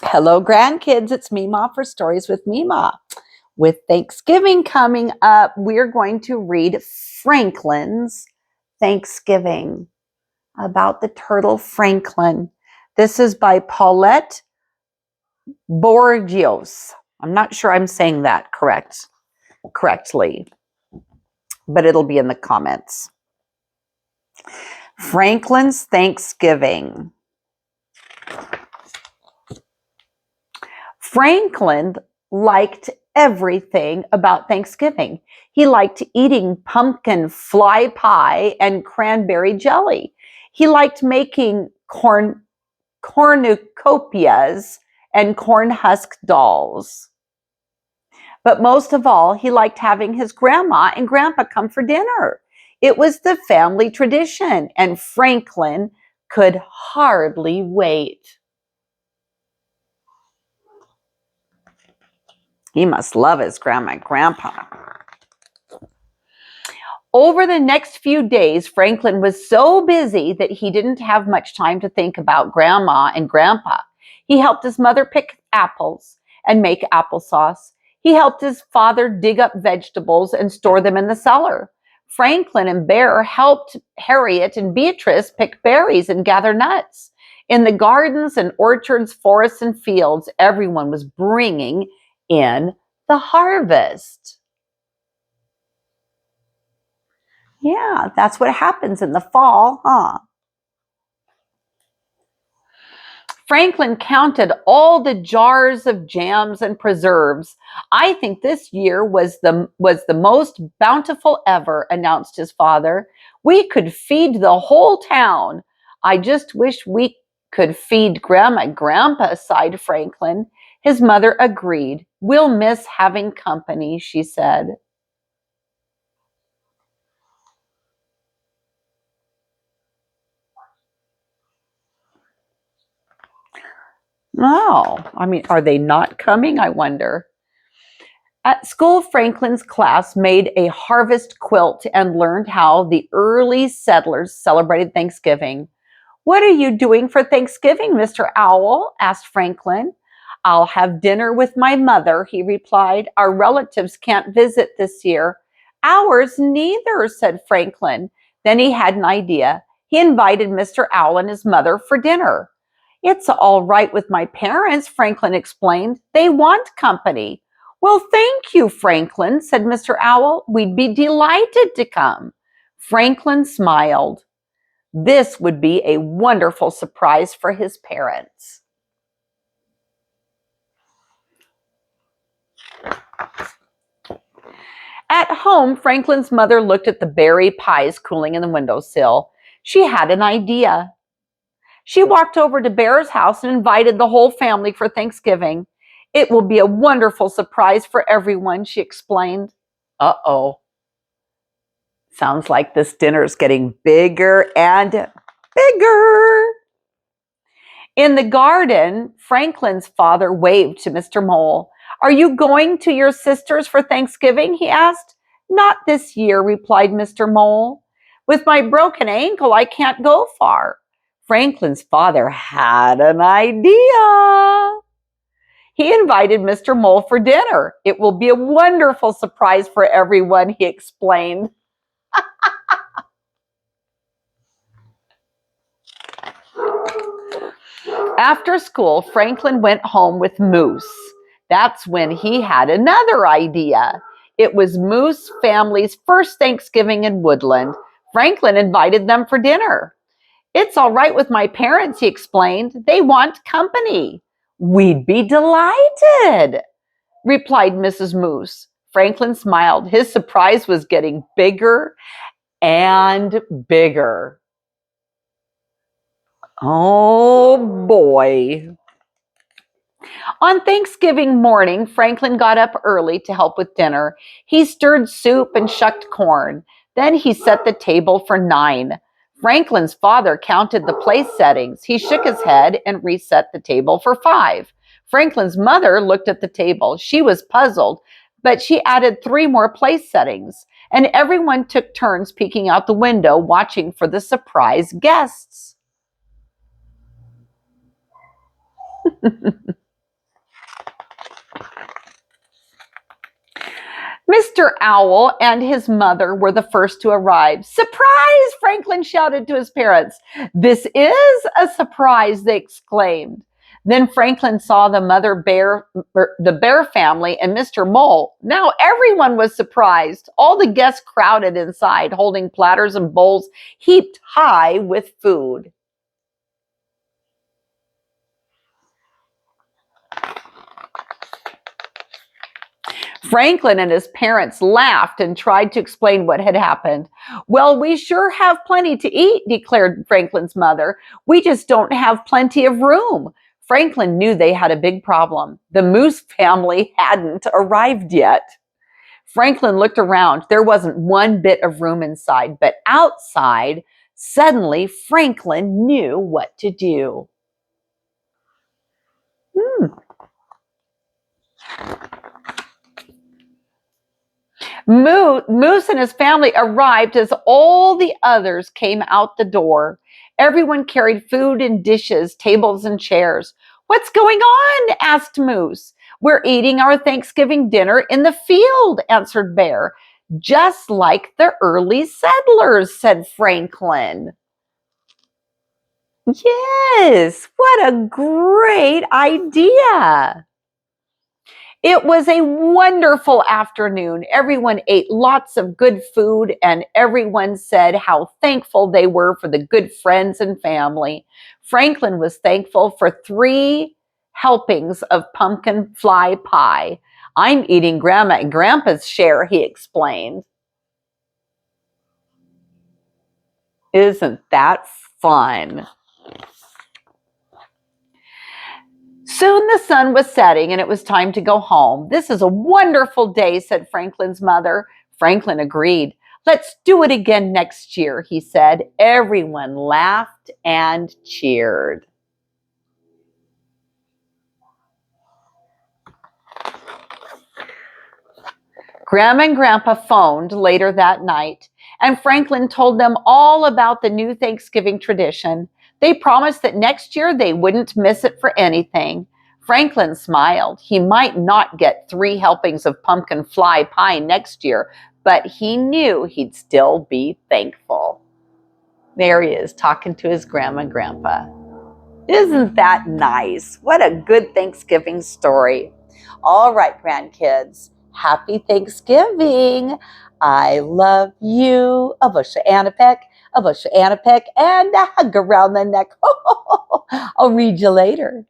Hello, grandkids. It's Mema for Stories with Mema. With Thanksgiving coming up, we're going to read Franklin's Thanksgiving about the turtle Franklin. This is by Paulette Borgios. I'm not sure I'm saying that correctly, but it'll be in the comments. Franklin's Thanksgiving. Franklin liked everything about Thanksgiving. He liked eating pumpkin fly pie and cranberry jelly. He liked making cornucopias and corn husk dolls. But most of all, he liked having his grandma and grandpa come for dinner. It was the family tradition, and Franklin could hardly wait. He must love his grandma and grandpa. Over the next few days, Franklin was so busy that he didn't have much time to think about grandma and grandpa. He helped his mother pick apples and make applesauce. He helped his father dig up vegetables and store them in the cellar. Franklin and Bear helped Harriet and Beatrice pick berries and gather nuts. In the gardens and orchards, forests and fields, everyone was bringing in the harvest. Yeah, that's what happens in the fall, huh? Franklin counted all the jars of jams and preserves. I think this year was the most bountiful ever, announced his father. We could feed the whole town. I just wish we could feed Grandma and Grandpa, sighed Franklin. His mother agreed. We'll miss having company, she said. Oh, are they not coming? I wonder. At school, Franklin's class made a harvest quilt and learned how the early settlers celebrated Thanksgiving. What are you doing for Thanksgiving, Mr. Owl? Asked Franklin. I'll have dinner with my mother, he replied. Our relatives can't visit this year. Ours neither, said Franklin. Then he had an idea. He invited Mr. Owl and his mother for dinner. It's all right with my parents, Franklin explained. They want company. Well, thank you, Franklin, said Mr. Owl. We'd be delighted to come. Franklin smiled. This would be a wonderful surprise for his parents. At home, Franklin's mother looked at the berry pies cooling in the windowsill. She had an idea. She walked over to Bear's house and invited the whole family for Thanksgiving. It will be a wonderful surprise for everyone, she explained. Uh-oh. Sounds like this dinner is getting bigger and bigger. In the garden, Franklin's father waved to Mr. Mole. Are you going to your sister's for Thanksgiving? He asked. Not this year, replied Mr. Mole. With my broken ankle, I can't go far. Franklin's father had an idea. He invited Mr. Mole for dinner. It will be a wonderful surprise for everyone, he explained. After school, Franklin went home with Moose. That's when he had another idea. It was Moose family's first Thanksgiving in Woodland. Franklin invited them for dinner. It's all right with my parents, he explained. They want company. We'd be delighted, replied Mrs. Moose. Franklin smiled. His surprise was getting bigger and bigger. Oh boy. On Thanksgiving morning, Franklin got up early to help with dinner. He stirred soup and shucked corn. Then he set the table for 9. Franklin's father counted the place settings. He shook his head and reset the table for 5. Franklin's mother looked at the table. She was puzzled, but she added 3 more place settings, and everyone took turns peeking out the window, watching for the surprise guests. Mr. Owl and his mother were the first to arrive. Surprise! Franklin shouted to his parents. This is a surprise, they exclaimed. Then Franklin saw the bear family and Mr. Mole. Now everyone was surprised. All the guests crowded inside, holding platters and bowls heaped high with food. Franklin and his parents laughed and tried to explain what had happened. Well, we sure have plenty to eat, declared Franklin's mother. We just don't have plenty of room. Franklin knew they had a big problem. The Moose family hadn't arrived yet. Franklin looked around. There wasn't one bit of room inside, but outside, suddenly Franklin knew what to do. Moose and his family arrived as all the others came out the door. Everyone carried food and dishes, tables and chairs. What's going on? Asked Moose. We're eating our Thanksgiving dinner in the field, answered Bear. Just like the early settlers, said Franklin. Yes, what a great idea. It was a wonderful afternoon. Everyone ate lots of good food, and everyone said how thankful they were for the good friends and family. Franklin was thankful for 3 helpings of pumpkin fly pie. I'm eating Grandma and Grandpa's share, he explained. Isn't that fun? Soon the sun was setting and it was time to go home. This is a wonderful day, said Franklin's mother. Franklin agreed. Let's do it again next year, he said. Everyone laughed and cheered. Grandma and Grandpa phoned later that night, and Franklin told them all about the new Thanksgiving tradition. They promised that next year they wouldn't miss it for anything. Franklin smiled. He might not get 3 helpings of pumpkin fly pie next year, but he knew he'd still be thankful. There he is, talking to his grandma and grandpa. Isn't that nice? What a good Thanksgiving story. All right, grandkids, happy Thanksgiving. I love you. A bush of Anapeck, a bush of Anapeck, and a hug around the neck. I'll read you later.